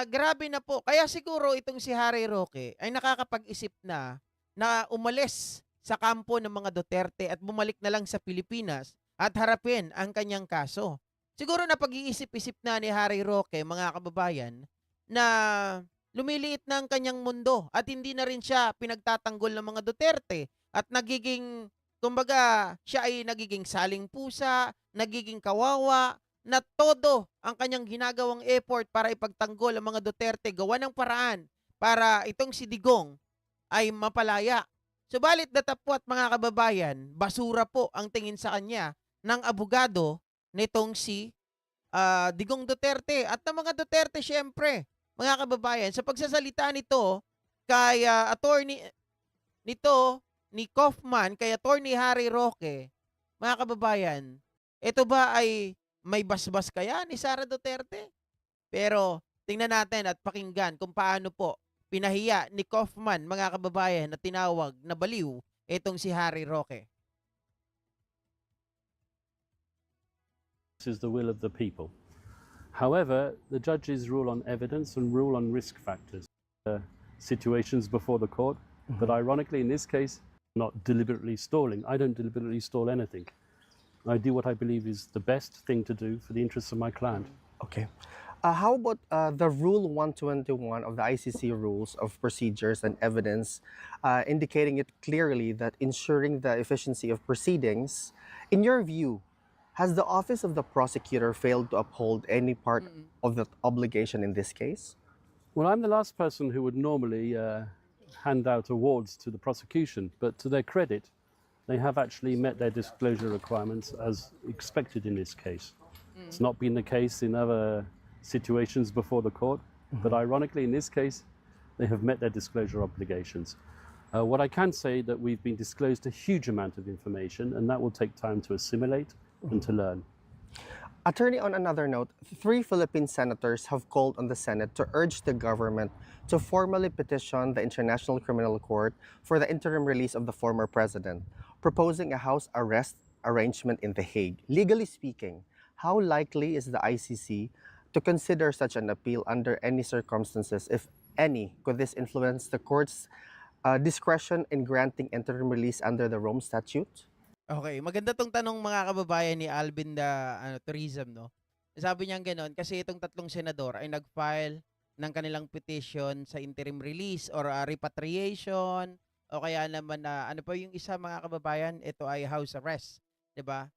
grabe na po. Kaya siguro itong si Harry Roque ay nakakapag-isip na umalis sa kampo ng mga Duterte at bumalik na lang sa Pilipinas at harapin ang kanyang kaso. Siguro napag-iisip-isip na ni Harry Roque, mga kababayan, na lumiliit na ang kanyang mundo at hindi na rin siya pinagtatanggol ng mga Duterte at nagiging, kumbaga, siya ay nagiging saling pusa, nagiging kawawa, na todo ang kanyang ginagawang effort para ipagtanggol ang mga Duterte, gawa ng paraan para itong si Digong ay mapalaya. Subalit datapwat, mga kababayan, basura po ang tingin sa kanya ng abogado nitong si Digong Duterte at ng mga Duterte siyempre, mga kababayan, sa pagsasalita nito kay attorney nito ni Kaufman kay attorney Harry Roque, mga kababayan, ito ba ay may basbas kaya ni Sara Duterte? Pero tingnan natin at pakinggan kung paano po pinahiya ni Kaufman, mga kababayan, na tinawag na baliw itong si Harry Roque. This is the will of the people. However, the judges rule on evidence and rule on risk factors, situations before the court. But ironically, in this case, not deliberately stalling. I don't deliberately stall anything. I do what I believe is the best thing to do for the interests of my client. Okay. How about the Rule 121 of the ICC Rules of Procedures and Evidence, indicating it clearly that ensuring the efficiency of proceedings, in your view, has the Office of the Prosecutor failed to uphold any part of that obligation in this case? Well, I'm the last person who would normally hand out awards to the prosecution, but to their credit, they have actually met their disclosure requirements as expected in this case. It's not been the case in other situations before the court, but ironically in this case, they have met their disclosure obligations. What I can say that we've been disclosed a huge amount of information, and that will take time to assimilate and to learn. Attorney, on another note, 3 Philippine senators have called on the Senate to urge the government to formally petition the International Criminal Court for the interim release of the former president, proposing a house arrest arrangement in The Hague. Legally speaking, how likely is the ICC to consider such an appeal under any circumstances, if any? Could this influence the court's discretion in granting interim release under the Rome Statute? Okay, maganda tong tanong, mga kababayan, ni Alvin Tourism, no? Sabi niya gano'n kasi itong tatlong senador ay nag-file ng kanilang petition sa interim release or repatriation o kaya naman na ano pa yung isa, mga kababayan, ito ay house arrest, 'di ba?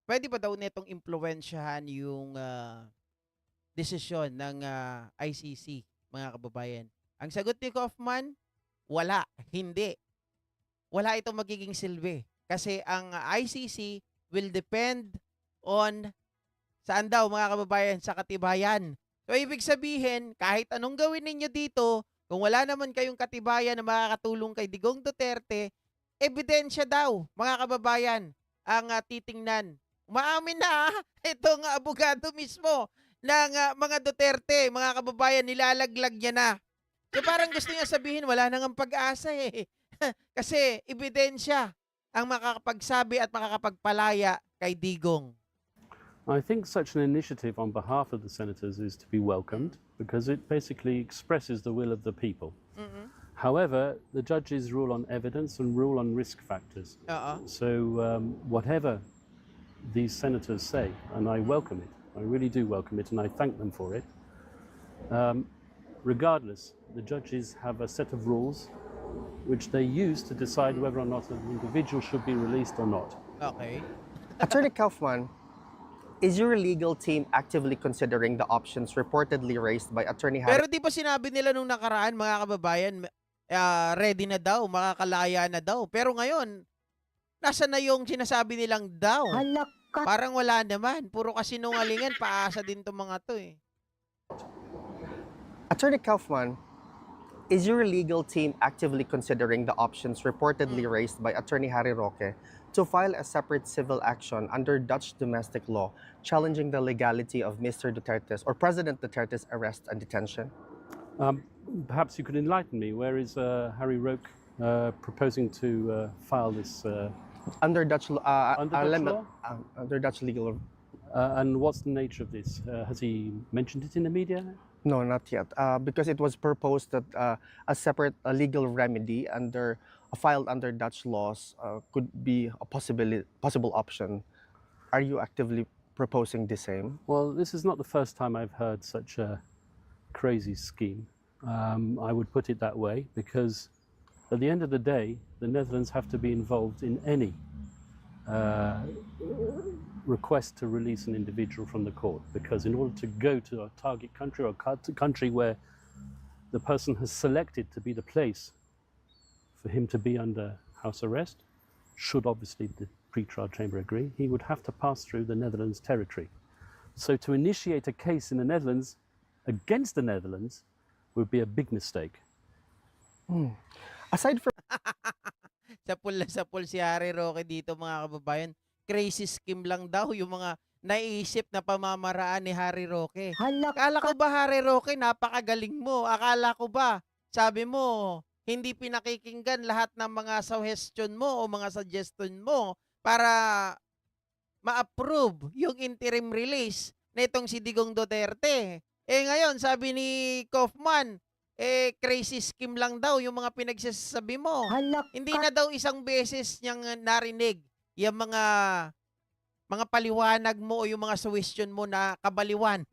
Pwede ba daw nitong impluwensyahan yung desisyon ng ICC, mga kababayan? Ang sagot ni Kaufman, wala, hindi. Wala itong magiging silbi. Kasi ang ICC will depend on saan daw, mga kababayan, sa katibayan. So ibig sabihin, kahit anong gawin ninyo dito, kung wala naman kayong katibayan na makakatulong kay Digong Duterte, ebidensya daw, mga kababayan, ang titingnan. Umaamin na itong abogado mismo ng mga Duterte, mga kababayan, nilalaglag niya na. So parang gusto niya sabihin, wala nang pag-asa eh. Kasi ebidensya ang makakapagsabi at makakapagpalaya kay Digong. I think such an initiative on behalf of the senators is to be welcomed because it basically expresses the will of the people. However, the judges rule on evidence and rule on risk factors. So whatever these senators say, and I welcome it, I really do welcome it, and I thank them for it. Regardless, the judges have a set of rules which they use to decide whether or not an individual should be released or not. Okay. Attorney Kaufman, is your legal team actively considering the options reportedly raised by Attorney Harry? Pero di ba sinabi nila nung nakaraan, mga kababayan, ready na daw, makakalaya na daw. Pero ngayon, nasa na yung sinasabi nilang daw? Parang wala naman. Puro kasinungalingan, paasa din to mga to eh. Attorney Kaufman, is your legal team actively considering the options reportedly raised by Attorney Harry Roque to file a separate civil action under Dutch domestic law challenging the legality of Mr. Duterte's or President Duterte's arrest and detention? Perhaps you could enlighten me. Where is Harry Roque proposing to file this? Under Dutch law? Under Under Dutch legal. And what's the nature of this? Has he mentioned it in the media? No, not yet. Because it was proposed that a separate legal remedy filed under Dutch laws could be a possible option. Are you actively proposing the same? Well, this is not the first time I've heard such a crazy scheme. I would put it that way because at the end of the day, the Netherlands have to be involved in any uh, request to release an individual from the court, because in order to go to a target country or country where the person has selected to be the place for him to be under house arrest, should obviously the pre-trial chamber agree, he would have to pass through the Netherlands territory. So to initiate a case in the Netherlands against the Netherlands would be a big mistake. Aside from Sapul na sapul si Harry Roque dito mga kababayan. Crazy scheme lang daw yung mga naiisip na pamamaraan ni Harry Roque. Akala ko ba Harry Roque napakagaling mo? Akala ko ba sabi mo hindi pinakikinggan lahat ng mga suggestion mo o mga suggestion mo para ma-approve yung interim release na itong si Digong Duterte. Eh ngayon, sabi ni Kaufman, crazy scheme lang daw yung mga pinagsasabi mo. Hindi na daw isang beses niyang narinig yung mga paliwanag mo o yung mga suggestion mo na kabaliwan.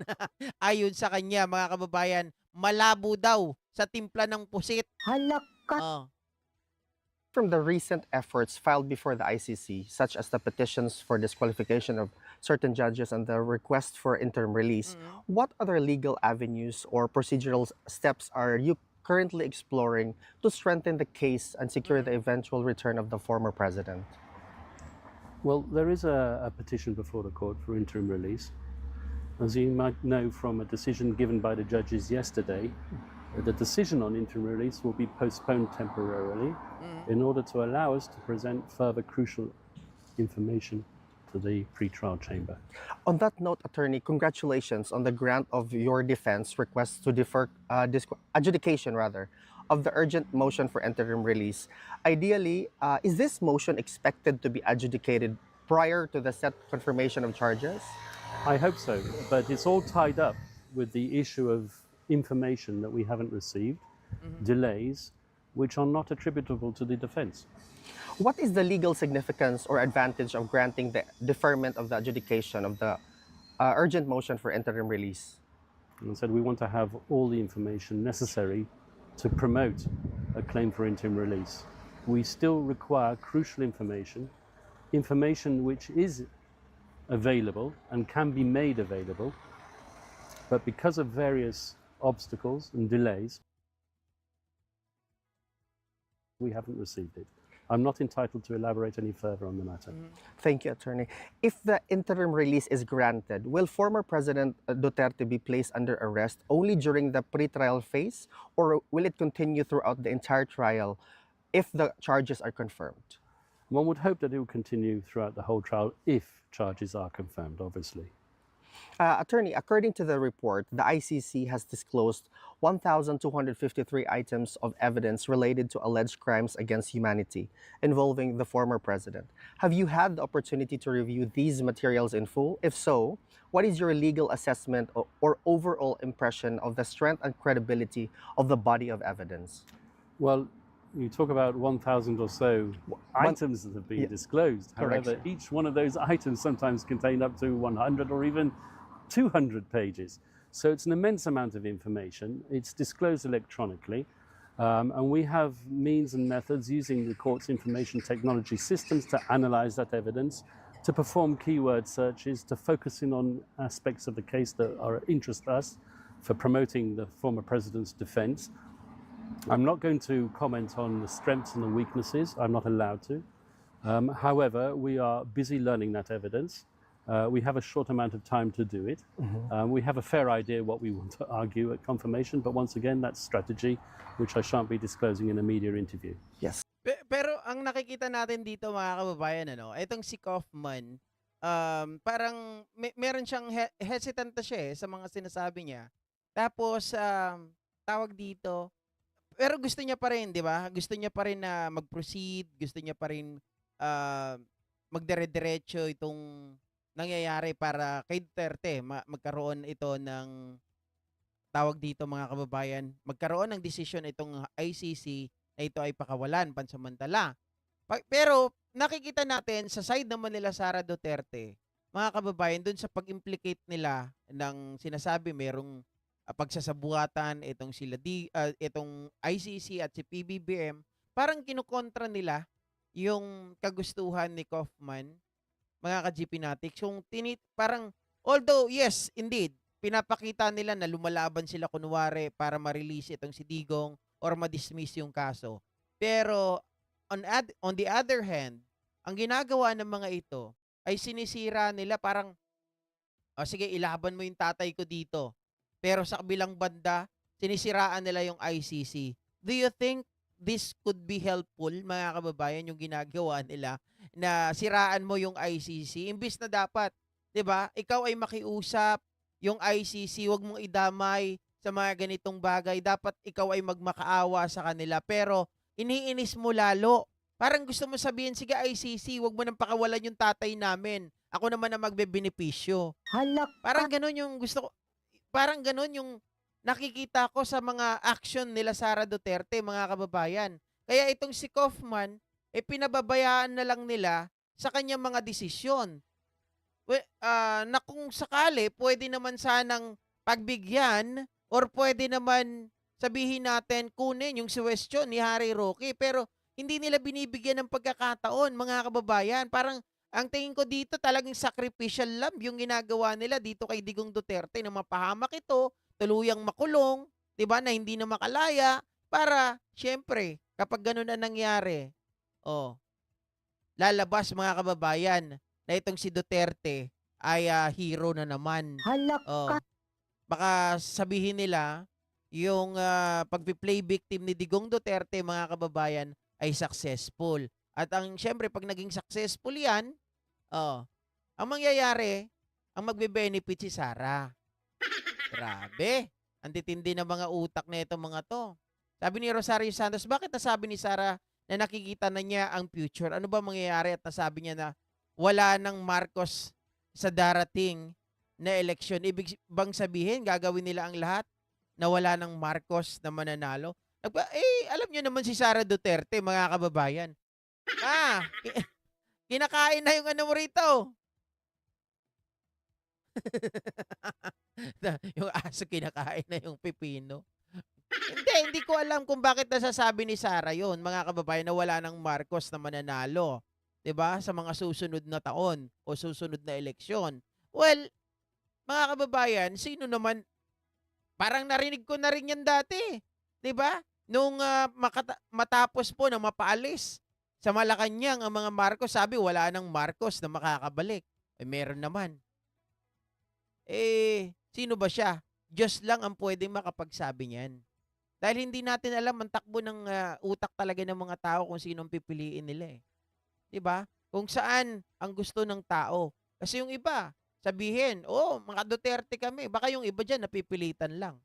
Ayon sa kanya, mga kababayan, malabo daw sa timpla ng pusit. Oh. from the recent efforts filed before the ICC, such as the petitions for disqualification of certain judges and the request for interim release, what other legal avenues or procedural steps are you currently exploring to strengthen the case and secure the eventual return of the former president? Well, there is a petition before the court for interim release. As you might know from a decision given by the judges yesterday, the decision on interim release will be postponed temporarily in order to allow us to present further crucial information to the pre-trial chamber. On that note, attorney, congratulations on the grant of your defense request to defer adjudication of the urgent motion for interim release. Ideally, is this motion expected to be adjudicated prior to the set confirmation of charges? I hope so, but it's all tied up with the issue of information that we haven't received, delays, which are not attributable to the defense. What is the legal significance or advantage of granting the deferment of the adjudication of the urgent motion for interim release? And I said we want to have all the information necessary to promote a claim for interim release. We still require crucial information, information which is available and can be made available, but because of various obstacles and delays, we haven't received it. I'm not entitled to elaborate any further on the matter. Thank you, attorney. If the interim release is granted, will former President Duterte be placed under arrest only during the pre-trial phase, or will it continue throughout the entire trial if the charges are confirmed? One would hope that it will continue throughout the whole trial if charges are confirmed, obviously. Attorney, according to the report, the ICC has disclosed 1,253 items of evidence related to alleged crimes against humanity involving the former president. Have you had the opportunity to review these materials in full? If so, what is your legal assessment or overall impression of the strength and credibility of the body of evidence? Well, you talk about 1,000 or so items that have been disclosed. Correct. However, each one of those items sometimes contain up to 100 or even 200 pages. So it's an immense amount of information. It's disclosed electronically. And we have means and methods using the court's information technology systems to analyze that evidence, to perform keyword searches, to focus in on aspects of the case that are interest us for promoting the former president's defense. I'm not going to comment on the strengths and the weaknesses. I'm not allowed to. However, we are busy learning that evidence. We have a short amount of time to do it. We have a fair idea what we want to argue at confirmation, but once again, that's strategy, which I shan't be disclosing in a media interview. Yes. Pero ang nakikita natin dito mga kababayan, itong si Kaufman, parang meron siyang hesitant na siya sa mga sinasabi niya. Tapos, tawag dito, pero gusto niya pa rin, di ba? Gusto niya pa rin na mag-proceed, gusto niya pa rin magdire-diretso itong nangyayari para kay Duterte magkaroon ito ng tawag dito mga kababayan, magkaroon ng desisyon itong ICC na ito ay pakawalan pansamantala. Pero nakikita natin sa side naman nila Sara Duterte, mga kababayan, dun sa pag-implicate nila ng sinasabi merong pagsasabuatan itong ICC at si PBBM, parang kinukontra nila yung kagustuhan ni Kaufman, mga ka-GP Natics, yung parang, although yes, indeed, pinapakita nila na lumalaban sila kunwari para ma-release itong si Digong or ma-dismiss yung kaso. Pero on the other hand, ang ginagawa ng mga ito ay sinisira nila parang, sige, ilaban mo yung tatay ko dito. Pero sa kabilang banda, sinisiraan nila yung ICC. Do you think this could be helpful, mga kababayan, yung ginagawa nila na siraan mo yung ICC? Imbis na dapat, 'di ba? Ikaw ay makiusap, yung ICC, wag mong idamay sa mga ganitong bagay. Dapat ikaw ay magmakaawa sa kanila. Pero iniinis mo lalo. Parang gusto mo sabihin, sige ICC, wag mo nang pakawalan yung tatay namin. Ako naman ang magbebenepisyo. Halak Parang ganun yung gusto ko. Parang ganun yung nakikita ko sa mga action nila Sara Duterte, mga kababayan. Kaya itong si Kaufman, pinababayaan na lang nila sa kanyang mga desisyon. Na kung sakali, pwede naman sanang pagbigyan or pwede naman sabihin natin kunin yung suwestyon ni Harry Roque. Pero hindi nila binibigyan ng pagkakataon, mga kababayan. Parang ang tingin ko dito talagang sacrificial lamb yung ginagawa nila dito kay Digong Duterte na mapahamak ito, tuluyang makulong, 'di ba, na hindi na makalaya para syempre kapag ganun ang nangyari, oh, lalabas mga kababayan na itong si Duterte ay hero na naman. halak Oh, baka sabihin nila yung pagpi-play victim ni Digong Duterte, mga kababayan, ay successful. At ang syempre pag naging successful 'yan, ang mangyayari, ang magbe-benefit si Sara. Grabe. Ang titindi ng mga utak na itong mga 'to. Sabi ni Rosario Santos, bakit nasabi ni Sara na nakikita na niya ang future? Ano ba mangyayari at nasabi niya na wala ng Marcos sa darating na eleksyon? Ibig bang sabihin gagawin nila ang lahat na wala ng Marcos na mananalo? Alam niyo naman si Sara Duterte, mga kababayan. Kinakain na yung ano mo rito. Yung aso kinakain na yung pipino. Hindi ko alam kung bakit nasasabi ni Sara yon, mga kababayan, na wala ng Marcos na mananalo, 'di ba? Sa mga susunod na taon o susunod na eleksyon. Well, mga kababayan, sino naman, parang narinig ko na rin 'yan dati, 'di ba? Nung matapos po na mapaalis sa Malacanang ang mga Marcos, sabi wala nang Marcos na makakabalik. Meron naman. Sino ba siya? Diyos lang ang pwedeng makapagsabi niyan. Dahil hindi natin alam ang takbo ng utak talaga ng mga tao kung sinong pipiliin nila eh. 'Di ba? Kung saan ang gusto ng tao. Kasi yung iba, sabihin, mga Duterte kami. Baka yung iba diyan napipilitan lang.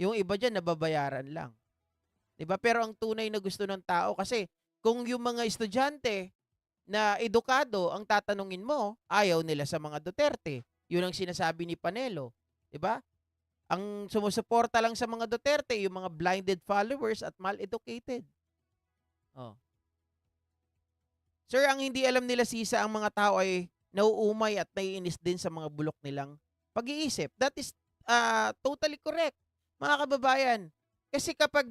Yung iba diyan nababayaran lang. 'Di ba? Pero ang tunay na gusto ng tao, kasi kung yung mga estudyante na edukado ang tatanungin mo, ayaw nila sa mga Duterte. Yun ang sinasabi ni Panelo, 'di ba? Ang sumusuporta lang sa mga Duterte yung mga blinded followers at mal-educated. Oh. Sir, ang hindi alam nila Sisa, ang mga tao ay nauumay at naiinis din sa mga bulok nilang pag-iisip. That is totally correct, mga kababayan. Kasi kapag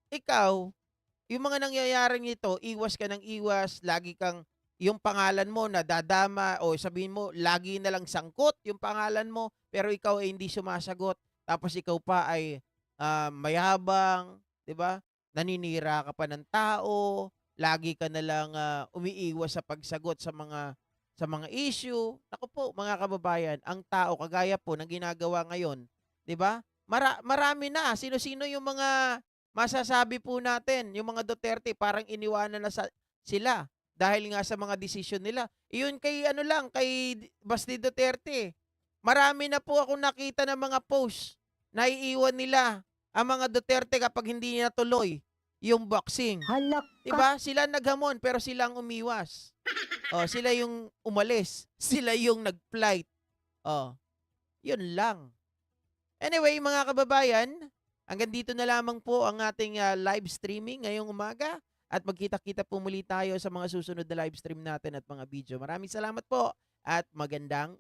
ikaw, yung mga nangyayaring nito, iwas ka ng iwas, lagi kang, yung pangalan mo nadadama, o sabihin mo, lagi na lang sangkot yung pangalan mo, pero ikaw ay hindi sumasagot. Tapos ikaw pa ay mayabang, 'di ba? Naninira ka pa ng tao, lagi ka na lang umiiwas sa pagsagot sa mga issue. Naku po, mga kababayan, ang tao kagaya po ng ginagawa ngayon, 'di ba? Marami na. Sino-sino yung mga masasabi po natin, yung mga Duterte parang iniwanan na sila dahil nga sa mga desisyon nila. Iyon kay kay Basti Duterte. Marami na po akong nakita ng mga post na iiwan nila ang mga Duterte kapag hindi na tuloy yung boxing. halak 'Di ba? Sila naghamon pero sila ang umiwas. Sila yung umalis. Sila yung nag-flight. 'Yun lang. Anyway, mga kababayan, hanggang dito na lamang po ang ating live streaming ngayong umaga. At magkita-kita po muli tayo sa mga susunod na live stream natin at mga video. Maraming salamat po at magandang